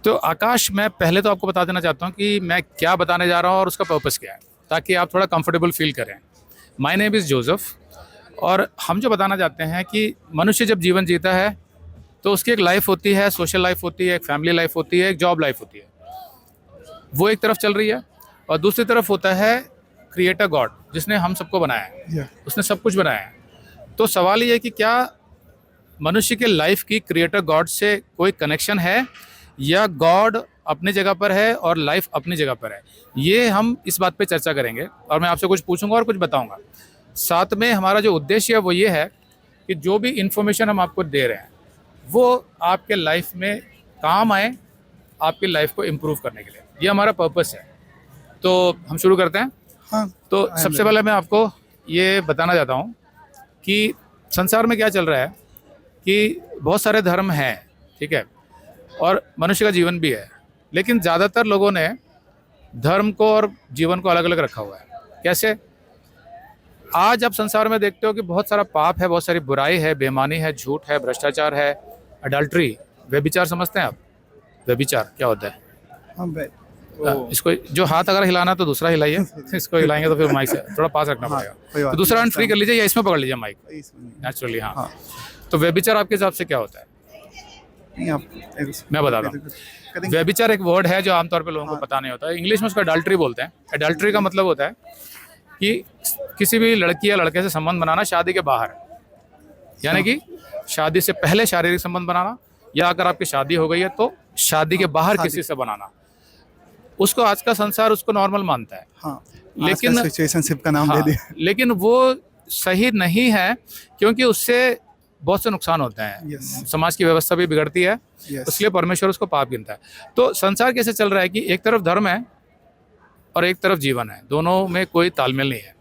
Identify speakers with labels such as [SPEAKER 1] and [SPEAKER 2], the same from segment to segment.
[SPEAKER 1] तो आकाश, मैं पहले तो आपको बता देना चाहता हूँ कि मैं क्या बताने जा रहा हूँ और उसका पर्पस क्या है, ताकि आप थोड़ा कंफर्टेबल फील करें। माय नेम इज़ जोसेफ, और हम जो बताना चाहते हैं कि मनुष्य जब जीवन जीता है तो उसकी एक लाइफ होती है, सोशल लाइफ होती है, एक फैमिली लाइफ होती है, एक जॉब लाइफ होती है। वो एक तरफ चल रही है, और दूसरी तरफ होता है क्रिएटर गॉड, जिसने हम सबको बनाया है। उसने सब कुछ बनाया है। तो सवाल ये है कि क्या मनुष्य के लाइफ की क्रिएटर गॉड से कोई कनेक्शन है, या गॉड अपनी जगह पर है और लाइफ अपनी जगह पर है। ये हम इस बात पे चर्चा करेंगे, और मैं आपसे कुछ पूछूंगा और कुछ बताऊंगा। साथ में हमारा जो उद्देश्य है वो ये है कि जो भी इंफॉर्मेशन हम आपको दे रहे हैं वो आपके लाइफ में काम आए, आपकी लाइफ को इम्प्रूव करने के लिए। ये हमारा पर्पस है। तो हम शुरू करते हैं।
[SPEAKER 2] हाँ,
[SPEAKER 1] तो सबसे पहले मैं आपको ये बताना चाहता हूँ कि संसार में क्या चल रहा है कि बहुत सारे धर्म हैं, ठीक है, और मनुष्य का जीवन भी है, लेकिन ज़्यादातर लोगों ने धर्म को और जीवन को अलग अलग रखा हुआ है। कैसे? आज आप संसार में देखते हो कि बहुत सारा पाप है, बहुत सारी बुराई है, बेईमानी है, झूठ है, भ्रष्टाचार है, अडल्ट्री, व्यभिचार। समझते हैं आप व्यभिचार क्या होता है?
[SPEAKER 2] हाँ भाई।
[SPEAKER 1] इसको जो हाथ अगर हिलाना तो दूसरा हिलाइए, इसको हिलाएंगे तो फिर माइक से थोड़ा पास रखना
[SPEAKER 2] हाँ,
[SPEAKER 1] पड़ेगा।
[SPEAKER 2] कोई बात
[SPEAKER 1] तो दूसरा
[SPEAKER 2] नहीं,
[SPEAKER 1] हैंड फ्री कर लीजिए या इसमें पकड़ लीजिए माइक
[SPEAKER 2] इसमें
[SPEAKER 1] नेचुरली। हाँ,
[SPEAKER 2] हाँ।
[SPEAKER 1] तो व्यभिचार आपके हिसाब से क्या होता है?
[SPEAKER 2] नहीं, आप
[SPEAKER 1] मैं बता रहा हूँ। व्यभिचार एक वर्ड है जो आमतौर पे लोगों को पता नहीं होता है। इंग्लिश में उसको अडल्ट्री बोलते हैं। अडल्ट्री का मतलब होता है कि किसी भी लड़की या लड़के से संबंध बनाना शादी के बाहर, यानी कि शादी से पहले शारीरिक संबंध बनाना, या अगर आपकी शादी हो गई है तो शादी के बाहर किसी से बनाना। उसको आज का संसार उसको नॉर्मल मानता है।
[SPEAKER 2] हाँ,
[SPEAKER 1] लेकिन
[SPEAKER 2] सिचुएशनशिप का नाम
[SPEAKER 1] हाँ,
[SPEAKER 2] दे दिया।
[SPEAKER 1] लेकिन वो सही नहीं है, क्योंकि उससे बहुत से नुकसान होते हैं।
[SPEAKER 2] Yes.
[SPEAKER 1] समाज की व्यवस्था भी बिगड़ती है।
[SPEAKER 2] Yes.
[SPEAKER 1] इसलिए परमेश्वर उसको पाप गिनता है। तो संसार कैसे चल रहा है कि एक तरफ धर्म है और एक तरफ जीवन है, दोनों में कोई तालमेल नहीं है।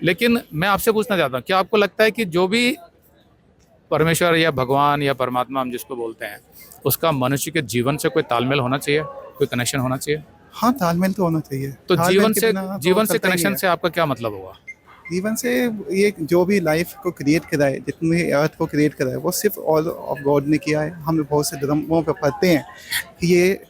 [SPEAKER 1] लेकिन मैं आपसे पूछना चाहता हूँ, क्या आपको लगता है कि जो भी परमेश्वर या भगवान या परमात्मा हम जिसको बोलते हैं, उसका मनुष्य के जीवन से कोई तालमेल होना चाहिए, कोई कनेक्शन होना चाहिए?
[SPEAKER 2] हाँ, तालमेल तो होना चाहिए।
[SPEAKER 1] तो
[SPEAKER 2] तालमेल
[SPEAKER 1] जीवन
[SPEAKER 2] के
[SPEAKER 1] से
[SPEAKER 2] बिना तो
[SPEAKER 1] जीवन से
[SPEAKER 2] चलता ही नहीं
[SPEAKER 1] कनेक्शन
[SPEAKER 2] है।
[SPEAKER 1] से आपका क्या मतलब होगा?
[SPEAKER 2] जीवन से ये जो भी लाइफ को क्रिएट करा है, जितने अर्थ को क्रिएट करा है, वो सिर्फ ऑल ऑफ गॉड ने किया है। हम बहुत से धर्मों पे पढ़ते हैं कि ये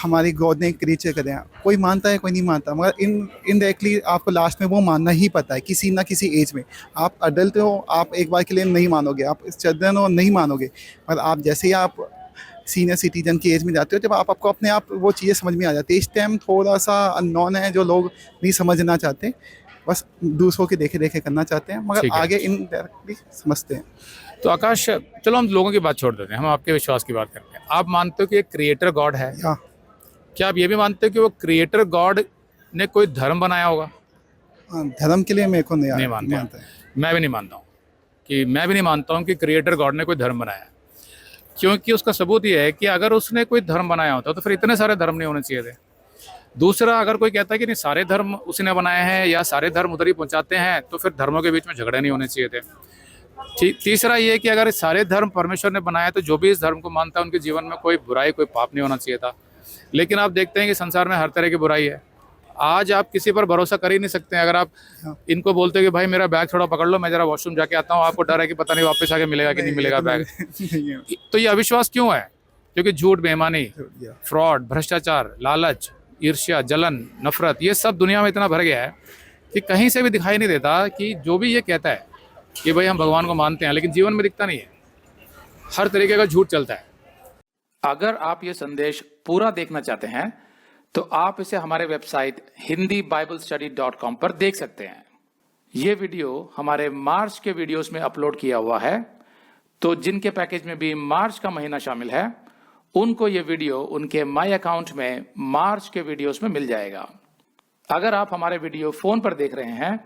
[SPEAKER 2] हमारी गॉड ने क्रिएचर करे हैं। कोई मानता है, कोई नहीं मानता, मगर इनडायरेक्टली आपको लास्ट में वो मानना ही पता है। किसी ना किसी एज में आप अडल्ट हो, आप एक बार के लिए नहीं मानोगे, आप चिल्ड्रन हो नहीं मानोगे, पर आप जैसे ही आप सीनियर सिटीजन की एज में जाते हो, जब आपको अपने आप वो चीज़ें समझ में आ जाती है। इस टाइम थोड़ा सा अननोन है, जो लोग नहीं समझना चाहते, बस दूसरों के देखे देखे करना चाहते हैं, मगर
[SPEAKER 1] ठीक है।
[SPEAKER 2] आगे इनडायरेक्टली समझते हैं।
[SPEAKER 1] तो आकाश, चलो हम लोगों की बात छोड़ देते हैं, हम आपके विश्वास की बात करते हैं। आप मानते हो कि एक क्रिएटर गॉड है?
[SPEAKER 2] या
[SPEAKER 1] क्या आप ये भी मानते हो कि वो क्रिएटर गॉड ने कोई धर्म बनाया होगा?
[SPEAKER 2] हाँ, धर्म के लिए मेरे को
[SPEAKER 1] नहीं मानते हैं। मैं भी नहीं मानता हूँ कि क्रिएटर गॉड ने कोई धर्म बनाया है। क्योंकि उसका सबूत ये है कि अगर उसने कोई धर्म बनाया होता तो फिर इतने सारे धर्म नहीं होने चाहिए थे। दूसरा, अगर कोई कहता है कि नहीं सारे धर्म उसने बनाए हैं या सारे धर्म उधर ही पहुंचाते हैं, तो फिर धर्मों के बीच में झगड़े नहीं होने चाहिए थे। तीसरा ये कि अगर सारे धर्म परमेश्वर ने बनाए तो जो भी इस धर्म को मानता है उनके जीवन में कोई बुराई, कोई पाप नहीं होना चाहिए था। लेकिन आप देखते हैं कि संसार में हर तरह की बुराई है। आज आप किसी पर भरोसा कर ही नहीं सकते हैं। अगर आप इनको बोलते हो कि भाई मेरा बैग थोड़ा पकड़ लो, मैं जरा वॉशरूम जाके आता हूँ, आपको डर है कि पता नहीं वापस आके मिलेगा कि नहीं मिलेगा बैग। तो ये अविश्वास क्यों है? क्योंकि झूठ, बेईमानी, फ्रॉड, भ्रष्टाचार, लालच, ईर्ष्या, जलन, नफरत, ये सब दुनिया में इतना भर गया है कि कहीं से भी दिखाई नहीं देता कि जो भी ये कहता है कि भाई हम भगवान को मानते हैं, लेकिन जीवन में दिखता नहीं है। हर तरीके का झूठ चलता है। अगर आप ये संदेश पूरा देखना चाहते हैं तो आप इसे हमारे वेबसाइट hindiBiblestudy.com पर देख सकते हैं। ये वीडियो हमारे मार्च के वीडियोस में अपलोड किया हुआ है, तो जिनके पैकेज में भी मार्च का महीना शामिल है उनको ये वीडियो उनके माई अकाउंट में मार्च के वीडियोस में मिल जाएगा। अगर आप हमारे वीडियो फोन पर देख रहे हैं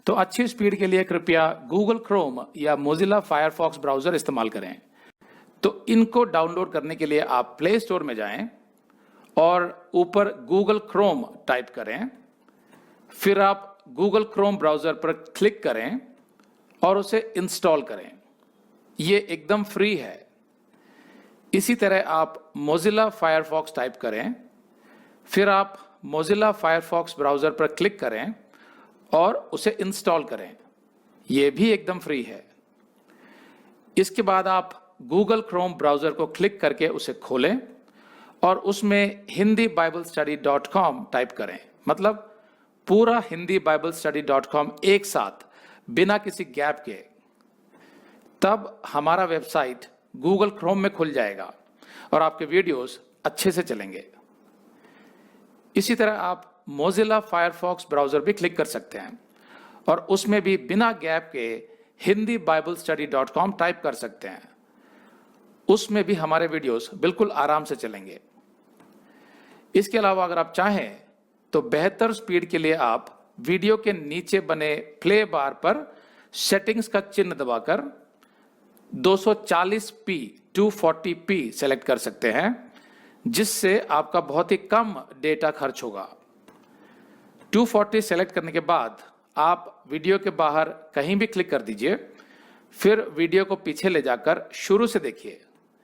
[SPEAKER 1] तो अच्छी स्पीड के लिए कृपया गूगल क्रोम या मोजिला फायरफॉक्स ब्राउजर इस्तेमाल करें। तो इनको डाउनलोड करने के लिए आप प्ले स्टोर में जाएं और ऊपर गूगल क्रोम टाइप करें, फिर आप गूगल क्रोम ब्राउजर पर क्लिक करें और उसे इंस्टॉल करें। ये एकदम फ्री है। इसी तरह आप मोजिला फायरफॉक्स टाइप करें, फिर आप मोजिला फायरफॉक्स ब्राउजर पर क्लिक करें और उसे इंस्टॉल करें। यह भी एकदम फ्री है। इसके बाद आप गूगल क्रोम ब्राउजर को क्लिक करके उसे खोलें और उसमें hindibiblesteady.com टाइप करें, मतलब पूरा hindibiblesteady.com एक साथ बिना किसी गैप के, तब हमारा वेबसाइट गूगल क्रोम में खुल जाएगा और आपके वीडियोस अच्छे से चलेंगे। इसी तरह आप मोजिला फायरफॉक्स ब्राउजर भी क्लिक कर सकते हैं और उसमें भी बिना गैप के hindibiblesteady.com टाइप कर सकते हैं। उसमें भी हमारे वीडियोस बिल्कुल आराम से चलेंगे। इसके अलावा अगर आप चाहें तो बेहतर स्पीड के लिए आप वीडियो के नीचे बने प्ले बार पर सेटिंग्स का चिन्ह दबाकर 240p 240p सेलेक्ट कर सकते हैं, जिससे आपका बहुत ही कम डेटा खर्च होगा। 240 सेलेक्ट करने के बाद आप वीडियो के बाहर कहीं भी क्लिक कर दीजिए, फिर वीडियो को पीछे ले जाकर शुरू से देखिए।